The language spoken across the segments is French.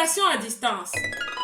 Relation à distance.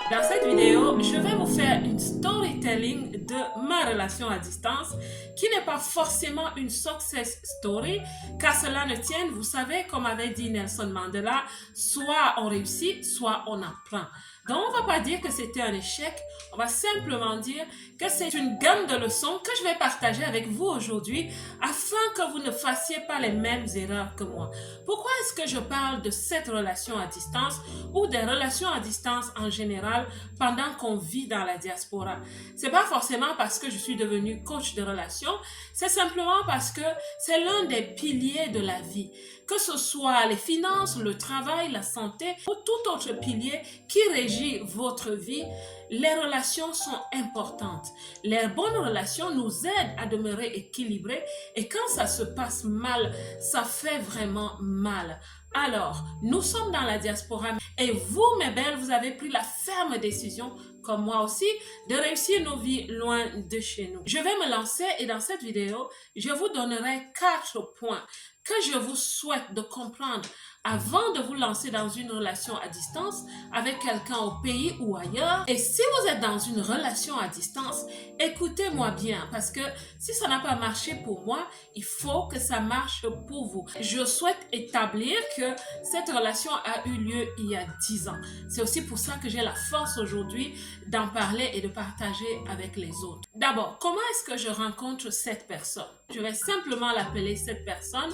Dans cette vidéo, je vais vous faire une storytelling de ma relation à distance qui n'est pas forcément une success story, car cela ne tienne, vous savez, comme avait dit Nelson Mandela, soit on réussit, soit on apprend. Donc, on ne va pas dire que c'était un échec, on va simplement dire que c'est une gamme de leçons que je vais partager avec vous aujourd'hui afin que vous ne fassiez pas les mêmes erreurs que moi. Pourquoi est-ce que je parle de cette relation à distance ou des relations à distance en général pendant qu'on vit dans la diaspora? C'est pas forcément parce que je suis devenue coach de relations, c'est simplement parce que c'est l'un des piliers de la vie. Que ce soit les finances, le travail, la santé ou tout autre pilier qui régit votre vie, les relations sont importantes. Les bonnes relations nous aident à demeurer équilibrés et quand ça se passe mal, ça fait vraiment mal. Alors, nous sommes dans la diaspora et vous, mes belles, vous avez pris la ferme décision, comme moi aussi, de réussir nos vies loin de chez nous. Je vais me lancer et dans cette vidéo, je vous donnerai 4 points que je vous souhaite de comprendre avant de vous lancer dans une relation à distance avec quelqu'un au pays ou ailleurs. Et si vous êtes dans une relation à distance, écoutez-moi bien parce que si ça n'a pas marché pour moi, il faut que ça marche pour vous. Je souhaite établir que cette relation a eu lieu il y a 10 ans. C'est aussi pour ça que j'ai la force aujourd'hui d'en parler et de partager avec les autres. D'abord, comment est-ce que je rencontre cette personne? Je vais simplement l'appeler cette personne.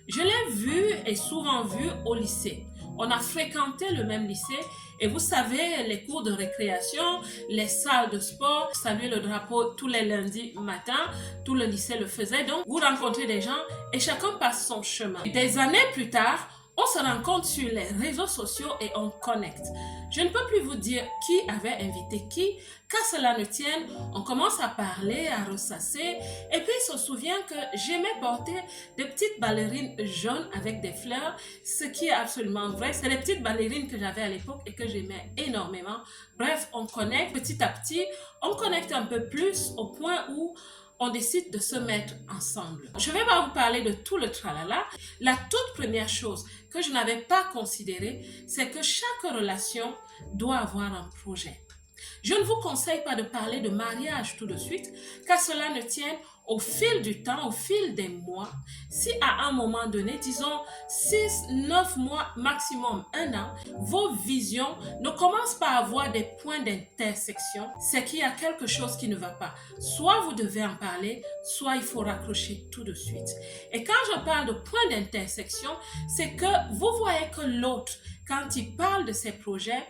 Je l'ai vue et souvent vue au lycée. On a fréquenté le même lycée et vous savez, les cours de récréation, les salles de sport, saluer le drapeau tous les lundis matin, tout le lycée le faisait. Donc, vous rencontrez des gens et chacun passe son chemin. Des années plus tard, on se rencontre sur les réseaux sociaux et on connecte. Je ne peux plus vous dire qui avait invité qui, qu'à cela ne tienne, on commence à parler, à ressasser, et puis il se souvient que j'aimais porter des petites ballerines jaunes avec des fleurs, ce qui est absolument vrai. C'est les petites ballerines que j'avais à l'époque et que j'aimais énormément. Bref, on connecte petit à petit, on connecte un peu plus au point où on décide de se mettre ensemble. Je vais pas vous parler de tout le tralala. La toute première chose que je n'avais pas considérée, c'est que chaque relation doit avoir un projet. Je ne vous conseille pas de parler de mariage tout de suite, car cela ne tienne au fil du temps, au fil des mois. Si à un moment donné, disons 6, 9 mois, maximum 1 an, vos visions ne commencent pas à avoir des points d'intersection, c'est qu'il y a quelque chose qui ne va pas. Soit vous devez en parler, soit il faut raccrocher tout de suite. Et quand je parle de points d'intersection, c'est que vous voyez que l'autre, quand il parle de ses projets,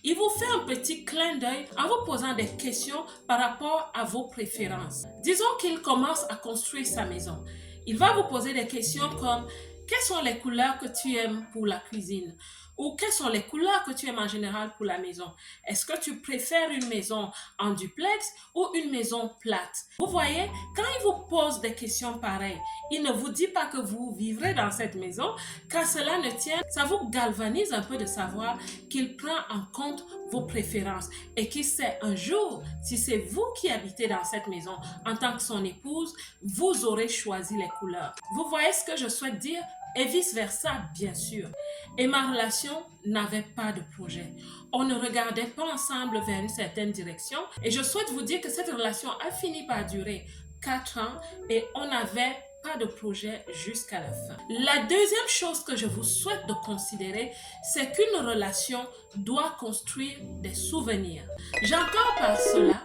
il vous fait un petit clin d'œil en vous posant des questions par rapport à vos préférences. Disons qu'il commence à construire sa maison. Il va vous poser des questions comme quelles sont les couleurs que tu aimes pour la cuisine? Ou quelles sont les couleurs que tu aimes en général pour la maison? Est-ce que tu préfères une maison en duplex ou une maison plate? Vous voyez, quand il vous pose des questions pareilles, il ne vous dit pas que vous vivrez dans cette maison, car cela ne tient, ça vous galvanise un peu de savoir qu'il prend en compte vos préférences et qui sait un jour, si c'est vous qui habitez dans cette maison en tant que son épouse, vous aurez choisi les couleurs. Vous voyez ce que je souhaite dire? Et vice-versa, bien sûr. Et ma relation n'avait pas de projet. On ne regardait pas ensemble vers une certaine direction. Et je souhaite vous dire que cette relation a fini par durer 4 ans et on n'avait pas de projet jusqu'à la fin. La deuxième chose que je vous souhaite de considérer, c'est qu'une relation doit construire des souvenirs. J'entends par cela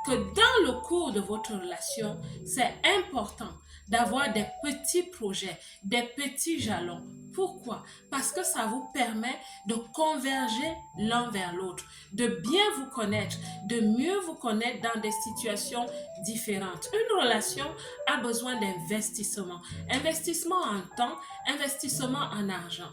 que dans le cours de votre relation, c'est important d'avoir des petits projets, des petits jalons. Pourquoi? Parce que ça vous permet de converger l'un vers l'autre, de bien vous connaître, de mieux vous connaître dans des situations différentes. Une relation a besoin d'investissement. Investissement en temps, investissement en argent.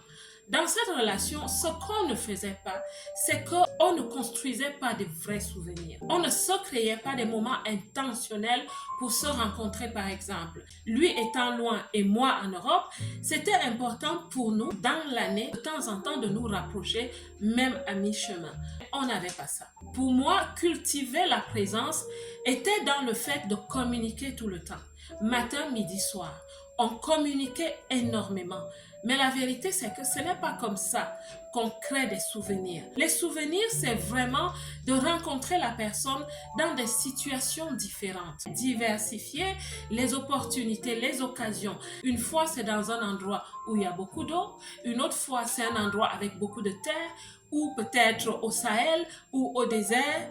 Dans cette relation, ce qu'on ne faisait pas, c'est qu'on ne construisait pas de vrais souvenirs. On ne se créait pas des moments intentionnels pour se rencontrer, par exemple. Lui étant loin et moi en Europe, c'était important pour nous, dans l'année, de temps en temps, de nous rapprocher, même à mi-chemin. On n'avait pas ça. Pour moi, cultiver la présence était dans le fait de communiquer tout le temps. Matin, midi, soir. On communiquait énormément. Mais la vérité, c'est que ce n'est pas comme ça qu'on crée des souvenirs. Les souvenirs, c'est vraiment de rencontrer la personne dans des situations différentes. Diversifier les opportunités, les occasions. Une fois, c'est dans un endroit où il y a beaucoup d'eau. Une autre fois, c'est un endroit avec beaucoup de terre, ou peut-être au Sahel ou au désert.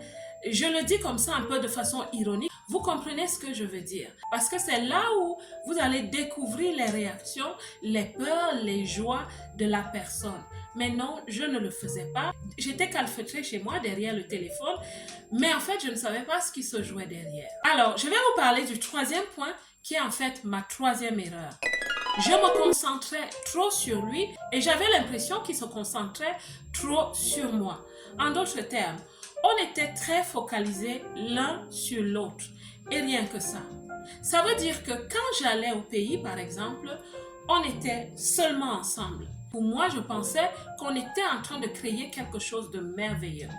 Je le dis comme ça un peu de façon ironique. Vous comprenez ce que je veux dire? Parce que c'est là où vous allez découvrir les réactions, les peurs, les joies de la personne. Mais non, je ne le faisais pas. J'étais calfeutrée chez moi derrière le téléphone, mais en fait, je ne savais pas ce qui se jouait derrière. Alors, je vais vous parler du troisième point qui est en fait ma troisième erreur. Je me concentrais trop sur lui et j'avais l'impression qu'il se concentrait trop sur moi. En d'autres termes, on était très focalisés l'un sur l'autre et rien que ça. Ça veut dire que quand j'allais au pays, par exemple, on était seulement ensemble. Pour moi, je pensais qu'on était en train de créer quelque chose de merveilleux.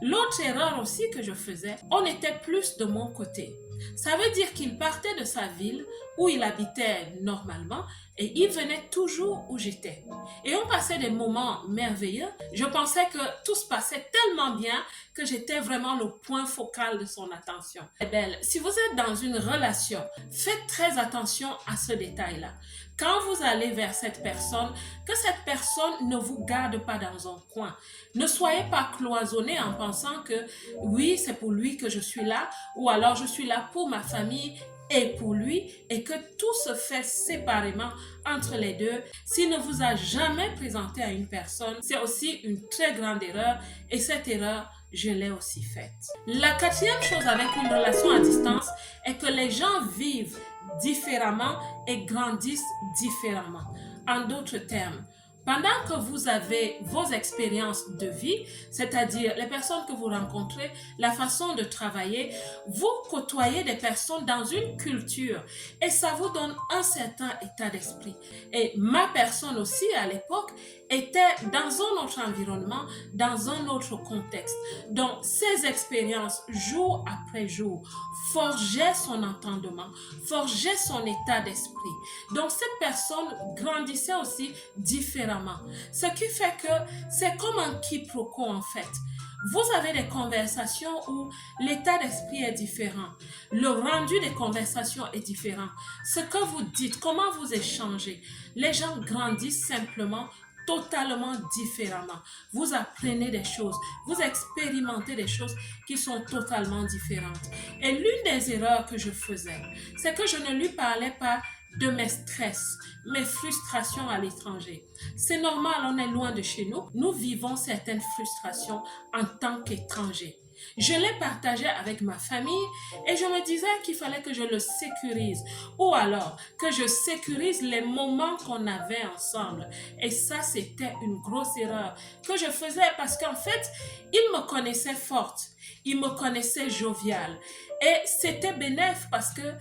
L'autre erreur aussi que je faisais, on était plus de mon côté. Ça veut dire qu'il partait de sa ville où il habitait normalement et il venait toujours où j'étais. Et on passait des moments merveilleux. Je pensais que tout se passait tellement bien que j'étais vraiment le point focal de son attention. Eh bien, si vous êtes dans une relation, faites très attention à ce détail-là. Quand vous allez vers cette personne, que cette personne ne vous garde pas dans un coin. Ne soyez pas cloisonné en pensant que oui, c'est pour lui que je suis là, ou alors je suis là pour ma famille et pour lui, et que tout se fait séparément entre les deux. S'il ne vous a jamais présenté à une personne, c'est aussi une très grande erreur, et cette erreur, je l'ai aussi faite. La quatrième chose avec une relation à distance est que les gens vivent différemment et grandissent différemment. En d'autres termes, pendant que vous avez vos expériences de vie, c'est-à-dire les personnes que vous rencontrez, la façon de travailler, vous côtoyez des personnes dans une culture et ça vous donne un certain état d'esprit. Et ma personne aussi à l'époque était dans un autre environnement, dans un autre contexte. Donc ces expériences, jour après jour, forgeaient son entendement, forgeaient son état d'esprit. Donc cette personne grandissait aussi différemment. Ce qui fait que c'est comme un quiproquo en fait. Vous avez des conversations où l'état d'esprit est différent. Le rendu des conversations est différent. Ce que vous dites, comment vous échangez. Les gens grandissent simplement totalement différemment. Vous apprenez des choses, vous expérimentez des choses qui sont totalement différentes. Et l'une des erreurs que je faisais, c'est que je ne lui parlais pas de mes stress, mes frustrations à l'étranger. C'est normal, on est loin de chez nous. Nous vivons certaines frustrations en tant qu'étrangers. Je les partageais avec ma famille et je me disais qu'il fallait que je le sécurise ou alors que je sécurise les moments qu'on avait ensemble. Et ça, c'était une grosse erreur que je faisais parce qu'en fait, il me connaissait forte, il me connaissait joviale et c'était bénéfique parce que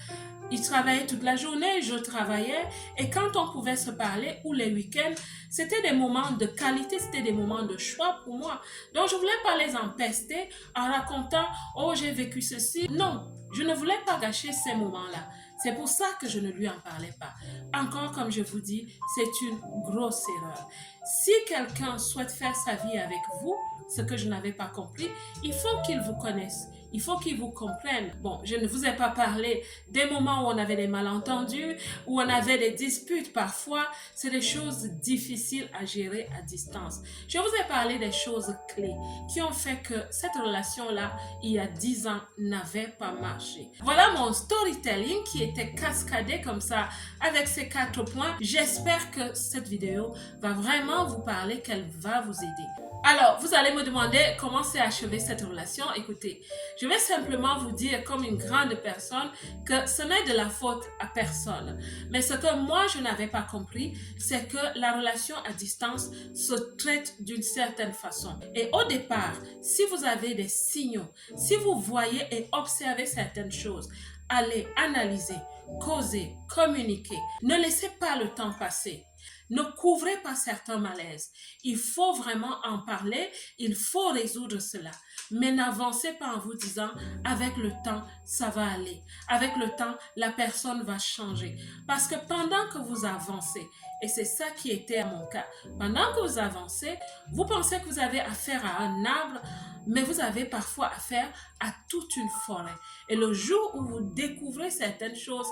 il travaillait toute la journée, je travaillais et quand on pouvait se parler ou les week-ends, c'était des moments de qualité, c'était des moments de choix pour moi. Donc je ne voulais pas les empester en racontant « Oh, j'ai vécu ceci ». Non, je ne voulais pas gâcher ces moments-là. C'est pour ça que je ne lui en parlais pas. Encore, comme je vous dis, c'est une grosse erreur. Si quelqu'un souhaite faire sa vie avec vous, ce que je n'avais pas compris, il faut qu'il vous connaisse. Il faut qu'il vous comprenne. Bon, je ne vous ai pas parlé des moments où on avait des malentendus, où on avait des disputes parfois. C'est des choses difficiles à gérer à distance. Je vous ai parlé des choses clés qui ont fait que cette relation-là, il y a 10 ans, n'avait pas marché. Voilà mon storytelling qui était cascadé comme ça avec ces 4 points. J'espère que cette vidéo va vraiment vous parler, qu'elle va vous aider. Alors, vous allez me demander comment s'est achevée cette relation. Écoutez, je vais simplement vous dire comme une grande personne que ce n'est de la faute à personne. Mais ce que moi, je n'avais pas compris, c'est que la relation à distance se traite d'une certaine façon. Et au départ, si vous avez des signaux, si vous voyez et observez certaines choses, allez analyser, causer, communiquer. Ne laissez pas le temps passer. Ne couvrez pas certains malaises. Il faut vraiment en parler, il faut résoudre cela. Mais n'avancez pas en vous disant, avec le temps, ça va aller. Avec le temps, la personne va changer. Parce que pendant que vous avancez, et c'est ça qui était à mon cas, pendant que vous avancez, vous pensez que vous avez affaire à un arbre, mais vous avez parfois affaire à toute une forêt. Et le jour où vous découvrez certaines choses,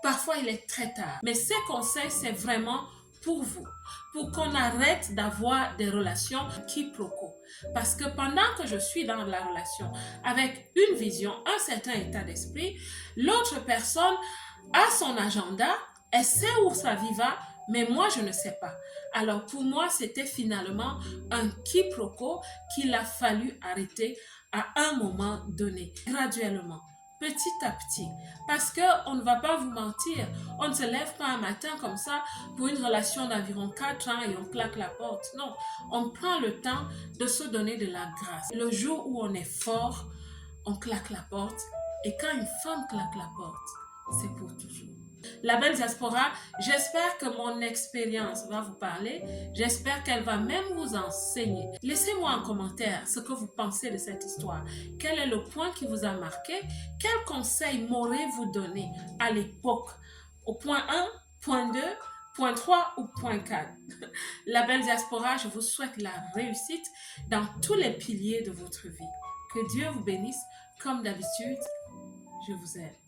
parfois il est très tard. Mais ces conseils, c'est vraiment pour vous, pour qu'on arrête d'avoir des relations quiproquos. Parce que pendant que je suis dans la relation avec une vision, un certain état d'esprit, l'autre personne a son agenda, elle sait où sa vie va, mais moi je ne sais pas. Alors pour moi, c'était finalement un quiproquo qu'il a fallu arrêter à un moment donné, graduellement, petit à petit. Parce qu'on ne va pas vous mentir, on ne se lève pas un matin comme ça pour une relation d'environ 4 ans et on claque la porte. Non, on prend le temps de se donner de la grâce. Le jour où on est fort, on claque la porte. Et quand une femme claque la porte, c'est pour toujours. La belle diaspora, j'espère que mon expérience va vous parler. J'espère qu'elle va même vous enseigner. Laissez-moi en commentaire ce que vous pensez de cette histoire. Quel est le point qui vous a marqué? Quel conseil m'aurez-vous donné à l'époque? Au point 1, point 2, point 3 ou point 4? La belle diaspora, je vous souhaite la réussite dans tous les piliers de votre vie. Que Dieu vous bénisse. Comme d'habitude, je vous aime.